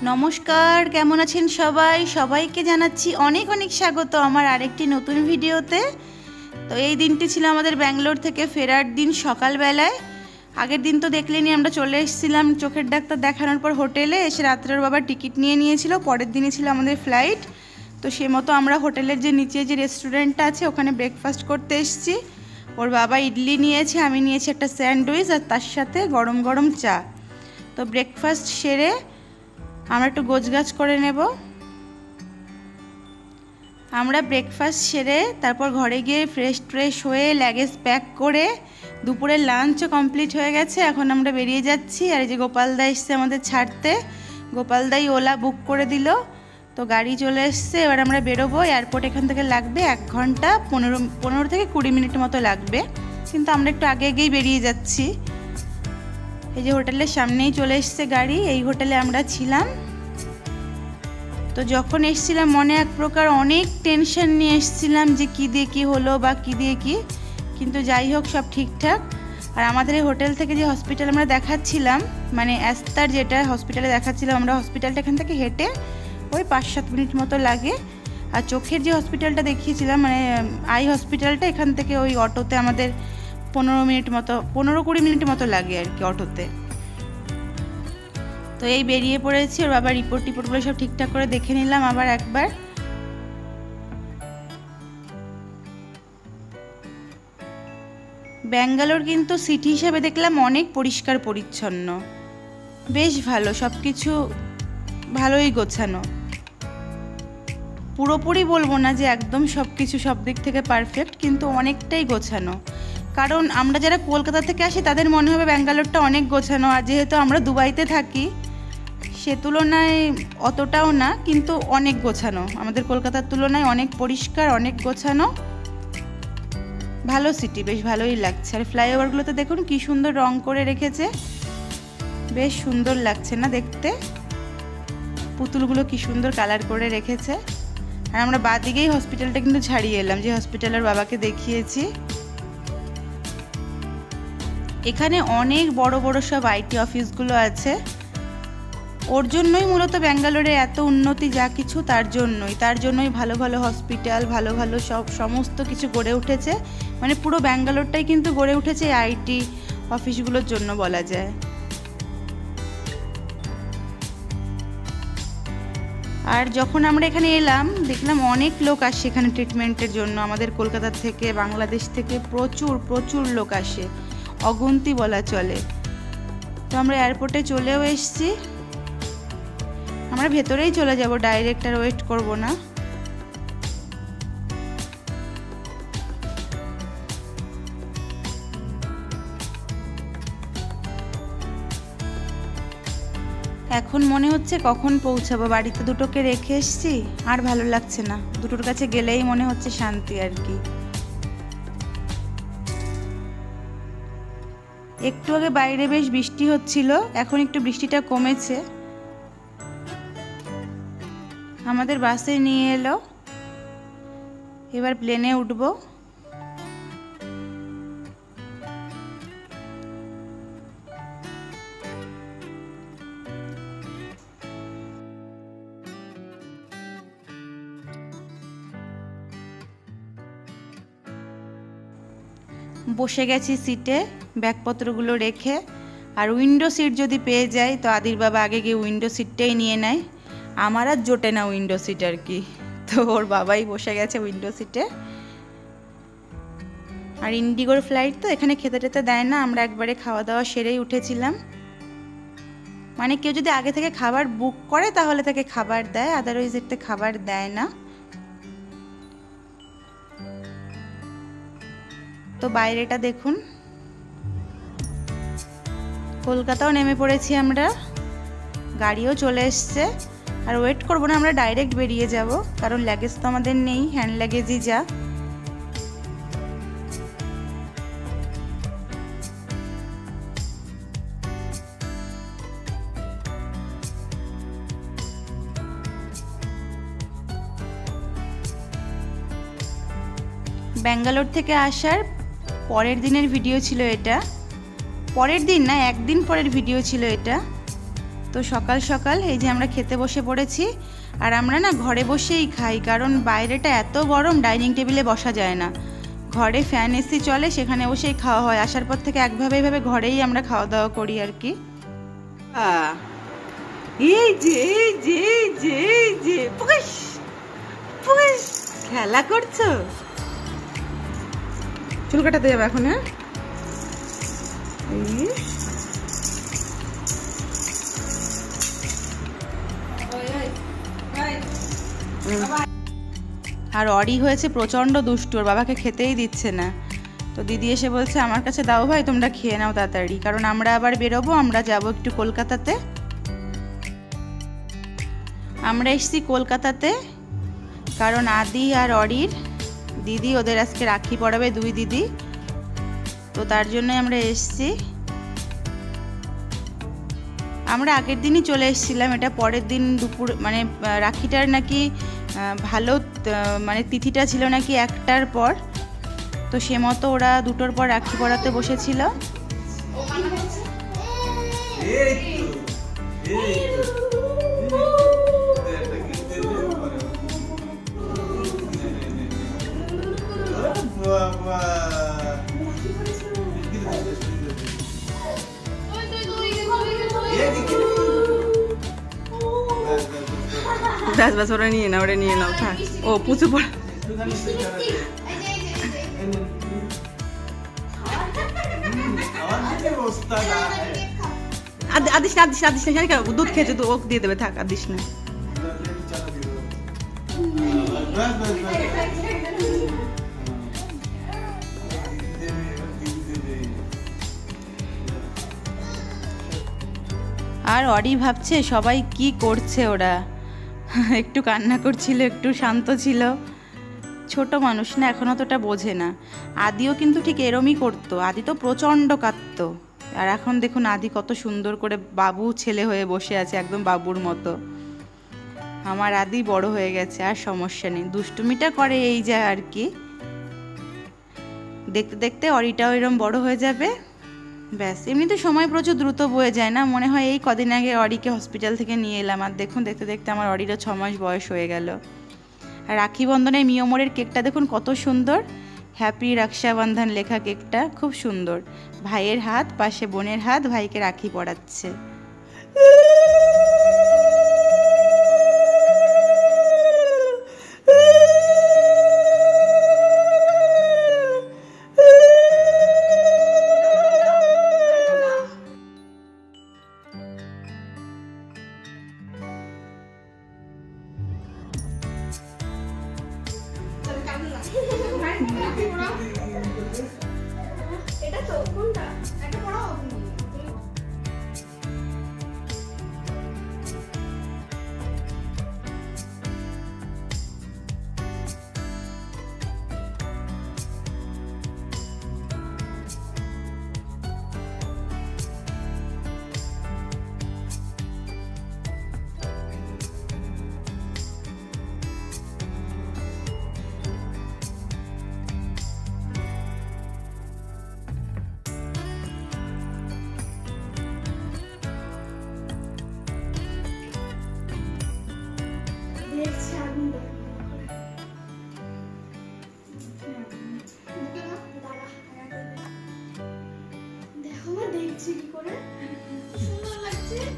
नमस्कार केमन आছেন सबाई सबाइके जानाচ্ছি अनेक अनेक स्वागत आमार आरेकटी नतून भिडियोते। तो ये दिनटी छिलो आमादेर बैंगलोर थेके फेरार दिन सकाल बेलाय। आगेर दिन तो देखलेनी आमरा चले एसेछिलाम चोखेर डाक्तार देखानोर पर होटेले एसे रात्रे ओर बाबा टिकिट निये नियेछिलो, परेर दिनई छिलो आमादेर फ्लाइट। तो सेई मतो आमरा होटेलेर जे नीचे जे रेस्टुरेंट आछे ओखाने ब्रेकफास्ट करते एसेछि। ओर बाबा इडली नियेछे, आमि नियेछि एकटा स्यान्डउइच और तार साथे गरम गरम चा। तो ब्रेकफास्ट सेरे আমরা একটু গোছগাছ করে নেব। আমরা ব্রেকফাস্ট সেরে তারপর ঘরে গিয়ে ফ্রেশ হয়ে লাগেজ প্যাক করে দুপুরের লাঞ্চও কমপ্লিট হয়ে গেছে। এখন আমরা বেরিয়ে যাচ্ছি। আর এই যে গোপালদা এসছে আমাদের ছাড়তে, গোপালদাই ওলা বুক করে দিল। তো গাড়ি চলে এসছে, এবার আমরা বেরোবো। এয়ারপোর্ট এখান থেকে লাগবে 1 ঘন্টা 15 থেকে 20 মিনিট মতো লাগবে, কিন্তু আমরা একটু আগে আগেই বেরিয়ে যাচ্ছি। এই যে হোটেলের সামনেই চলে এসেছে গাড়ি, এই হোটেলে আমরা ছিলাম। তো যখন এসেছিলাম মনে এক প্রকার অনেক টেনশন নিয়ে এসেছিলাম যে কী দিয়ে কী হলো বা কী দিয়ে কী, কিন্তু যাই হোক সব ঠিকঠাক। আর আমাদের এই হোটেল থেকে যে হসপিটাল আমরা দেখাচ্ছিলাম, মানে অ্যাস্তার যেটা হসপিটালে দেখাচ্ছিলাম আমরা, হসপিটালটা এখান থেকে হেঁটে ওই 5-7 মিনিট মতো লাগে। আর চোখের যে হসপিটালটা দেখিয়েছিলাম মানে আই হসপিটালটা, এখান থেকে ওই অটোতে আমাদের 15-20 মিনিট মতো লাগে আর কি অটোতে। তো এই বেরিয়ে পড়েছি। ওর বাবা রিপোর্টগুলো সব ঠিকঠাক করে দেখে নিলাম আবার একবার। ব্যাঙ্গালোর কিন্তু সিটি হিসেবে দেখলাম অনেক পরিষ্কার পরিচ্ছন্ন, বেশ ভালো, সব কিছু ভালোই গোছানো। পুরোপুরি বলবো না যে একদম সব কিছু সব দিক থেকে পারফেক্ট, কিন্তু অনেকটাই গোছানো। কারণ আমরা যারা কলকাতা থেকে আসি তাদের মনে হবে ব্যাঙ্গালোরটা অনেক গোছানো, আর যেহেতু আমরা দুবাইতে থাকি সে তুলনায় অতটাও না, কিন্তু অনেক গোছানো। আমাদের কলকাতার তুলনায় অনেক পরিষ্কার, অনেক গোছানো, ভালো সিটি, বেশ ভালোই লাগছে। আর ফ্লাইওভারগুলোতে দেখুন কি সুন্দর রং করে রেখেছে, বেশ সুন্দর লাগছে না দেখতে। পুতুলগুলো কি সুন্দর কালার করে রেখেছে। আর আমরা বাদিকেই হসপিটালটা কিন্তু ছাড়িয়ে এলাম, যে হসপিটালের বাবাকে দেখিয়েছি। এখানে অনেক বড় বড় সব আইটি অফিসগুলো আছে, ওর জন্যই মূলত ব্যাঙ্গালোরে এত উন্নতি, যা কিছু তার জন্যই ভালো ভালো হসপিটাল, ভালো ভালো সমস্ত কিছু গড়ে উঠেছে। মানে পুরো ব্যাঙ্গালোরটাই কিন্তু গড়ে উঠেছে আইটি অফিসগুলোর জন্য বলা যায়। আর যখন আমরা এখানে এলাম দেখলাম অনেক লোক আসে এখানে ট্রিটমেন্টের জন্য, আমাদের কলকাতা থেকে, বাংলাদেশ থেকে প্রচুর লোক আসে, অগুন্তি বলা চলে। তো আমরা এয়ারপোর্টে চলেও এসেছি, আমরা ভেতরেই চলে যাব, ডাইরেক্ট আর ওয়েট করব না। এখন মনে হচ্ছে কখন পৌঁছাবো, বাড়িতে দুটোকে রেখে এসেছি, আর ভালো লাগছে না, দুটোর কাছে গেলেই মনে হচ্ছে শান্তি আর কি। একটু আগে বাইরে বেশ বৃষ্টি হচ্ছিল, এখন একটু বৃষ্টিটা কমেছে। আমাদের বাসে নিয়ে এলো, এবার প্লেনে উঠবো। বসে গেছি সিটে ব্যাগপত্রগুলো রেখে। আর উইন্ডো সিট যদি পেয়ে যাই তো আদির বাবা আগে গিয়ে উইন্ডো সিটটাই নিয়ে নেয়, আমার আর জোটে না উইন্ডো সিট আর কি। তো ওর বাবাই বসে গেছে উইন্ডো সিটে। আর ইন্ডিগোর ফ্লাইট তো এখানে খেতে টেতে দেয় না, আমরা একবারে খাওয়া দাওয়া সেরেই উঠেছিলাম। মানে কেউ যদি আগে থেকে খাবার বুক করে তাহলে তাকে খাবার দেয়, আদারওয়াইজ এতে খাবার দেয় না। তো বাইরেটা দেখুন, কলকাতাও নেমে পড়েছি আমরা, গাড়িও চলে এসছে। আর ওয়েট করবো না, আমরা ডাইরেক্ট বেরিয়ে যাব, কারণ লাগেজ তো আমাদের নেই, হ্যান্ড লাগেজই যা। ব্যাঙ্গালোর থেকে আসার পরের দিনের ভিডিও ছিল এটা, পরের দিন না, একদিন পরের ভিডিও ছিল এটা। তো সকাল সকাল এই যে আমরা খেতে বসে পড়েছি। আর আমরা না ঘরে বসেই খাই, কারণ বাইরেটা এত গরম, ডাইনিং টেবিলে বসা যায় না। ঘরে ফ্যান এসি চলে, সেখানে বসেই খাওয়া হয়। আসার পর থেকে এইভাবে ঘরেই আমরা খাওয়া দাওয়া করি আর কি। এই যে এই যে এই যে এই যে পুশ পুশ খেলা করছো। চুল কাটাতে যাবে এখন? হ্যাঁ, আর অরি হয়েছে প্রচন্ড দুষ্টু, ওর বাবাকে খেতেই দিচ্ছে না। তো দিদি এসে বলছে আমার কাছে দাও ভাই, তোমরা খেয়ে নাও তাড়াতাড়ি, কারণ আমরা আবার বেরোবো, আমরা যাব একটু কলকাতাতে। আমরা এসেছি কলকাতাতে কারণ আদি আর অরির দিদি, ওদের আজকে রাখি পড়াবে, দুই দিদি। তো তার জন্য আমরা এসেছি। আমরা আগের দিনই চলে এসেছিলাম, এটা পরের দিন দুপুর, মানে রাখিটার নাকি ভালো, মানে তিথিটা ছিল নাকি 1টার পর। তো সে মতো ওরা 2টোর পর রাখি পড়াতে বসেছিল। বাস ওরা নিয়ে নাও, ওরা নিয়ে নাও, থাক। ও পুচু পড়া, আদিস না আদিস না আদিস না, দুধ খেয়েছে তো ওক দিয়ে দেবে, থাক আদিস না। আর অরি ভাবছে সবাই কি করছে, ওরা একটু কান্না করছিল, একটু শান্ত ছিল। ছোট মানুষ না, এখনো তোটা বোঝে না। আদিও কিন্তু ঠিক এরমই করতো, আদি তো প্রচণ্ড কাঁদতো। আর এখন দেখুন আদি কত সুন্দর করে বাবু ছেলে হয়ে বসে আছে, একদম বাবুর মতো। আমার আদি বড় হয়ে গেছে, আর সমস্যা নেই, দুষ্টুমিটা করে এই যা আর কি। দেখতে দেখতে অরিটাও এরম বড় হয়ে যাবে, ব্যাস। এমনি তো সময় প্রচুর দ্রুত বয়ে যায় না, মনে হয় এই কদিন আগে অরিকে হসপিটাল থেকে নিয়ে এলাম, আর দেখুন দেখতে দেখতে আমার অরিরও 6 মাস বয়স হয়ে গেল। আর রাখি বন্ধনের মিয়মোরের কেকটা দেখুন কত সুন্দর, হ্যাপি রক্ষাবন্ধন লেখা কেকটা, খুব সুন্দর। ভাইয়ের হাত, পাশে বোনের হাত, ভাইকে রাখি পরাচ্ছে।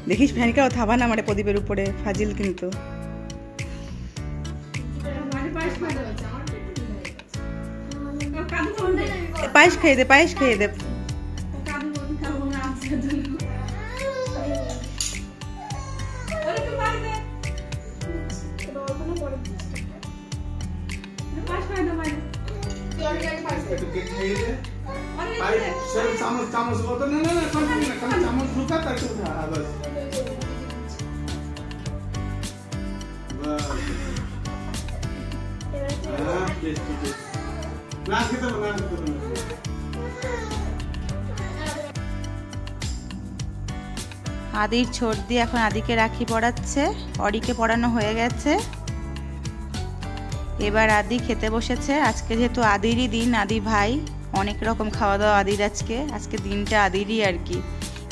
দেখিস ফ্যানটাও থাবা না মানে প্রদীপের উপরে, ফাজিল কিন্তু। পায়েস খেয়ে দে, পায়েস খেয়ে দে। আদির ছোট দিয়ে এখন আদিকে রাখি পরাচ্ছে, অরিকে পরানো হয়ে গেছে। এবার আদি খেতে বসেছে। আজকে যেহেতু আদিরই দিন, আদি ভাই, অনেক রকম খাওয়া দাওয়া আদির। আজকে দিনটা আদিরই আর কি।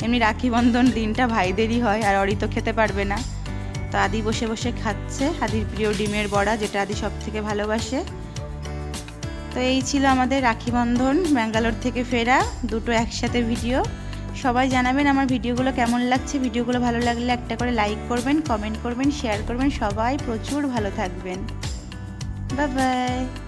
এমনি রাখি বন্ধন দিনটা ভাইদেরই হয়, আর অরি তো খেতে পারবে না। তো আদি বসে বসে খাচ্ছে আদির প্রিয় ডিমের বড়া, যেটা আদি সব থেকে ভালোবাসে। তো এই ছিল আমাদের রাখি বন্ধন ব্যাঙ্গালোর থেকে ফেরা দুটো একসাথে ভিডিও। সবাই জানাবেন আমার ভিডিওগুলো কেমন লাগছে। ভিডিওগুলো ভালো লাগলে একটা করে লাইক করবেন, কমেন্ট করবেন, শেয়ার করবেন। সবাই প্রচুর ভালো থাকবেন। Bye bye.